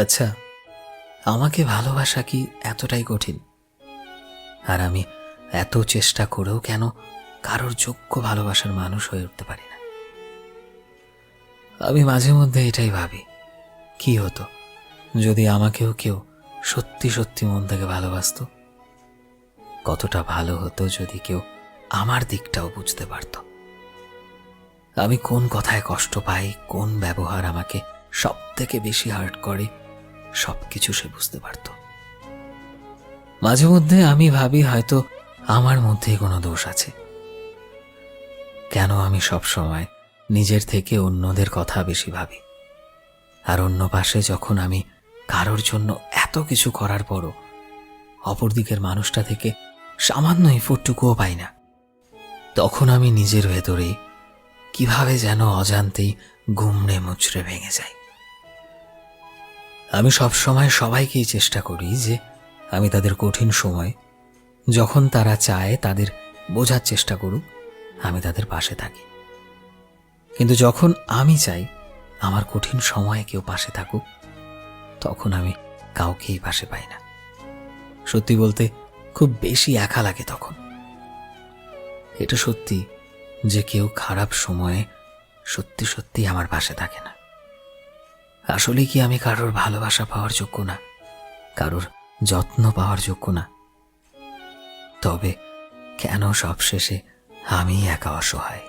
আচ্ছা, আমাকে ভালোবাসা কি এতটাই কঠিন? আর আমি এত চেষ্টা করেও কেন কারোর যোগ্য ভালোবাসার মানুষ হয়ে উঠতে পারি না? আমি মাঝে মধ্যে এটাই ভাবি, কি হতো যদি আমাকেও কেউ সত্যি সত্যি মন থেকে ভালোবাসতো? কতটা ভালো হতো যদি কেউ আমার দিকটাও বুঝতে পারত। আমি কোন কথায় কষ্ট পাই, কোন ব্যবহার আমাকে সব থেকে বেশি হার্ট করে, সবকিছু সে বুঝতে পারত। মাঝে মধ্যে আমি ভাবি হয়তো আমার মধ্যেই কোনো দোষ আছে। কেন আমি সব সময় নিজের থেকে অন্যদের কথা বেশি ভাবি, আর অন্য পাশে যখন আমি কারোর জন্য এত কিছু করার পরও অপরদিকের মানুষটা থেকে সামান্য এফোর্টটুকুও পাই না, তখন আমি নিজের ভেতরেই কিভাবে যেন অজান্তেই গুমড়ে মুচড়ে ভেঙে যাই। আমি সব সময় সবাইকেই চেষ্টা করি যে আমি তাদের কঠিন সময়, যখন তারা চায় তাদের বোঝার চেষ্টা করুক, আমি তাদের পাশে থাকি। কিন্তু যখন আমি চাই আমার কঠিন সময়ে কেউ পাশে থাকুক, তখন আমি কাউকেই পাশে পাই না। সত্যি বলতে খুব বেশি একা লাগে তখন। এটা সত্যি যে কেউ খারাপ সময়ে সত্যি সত্যি আমার পাশে থাকে না। আসলে কি আমি কারোর ভালোবাসা পাওয়ার যোগ্য না, কারোর যত্ন পাওয়ার যোগ্য না? তবে কেন সবশেষে আমি একা অসহায়?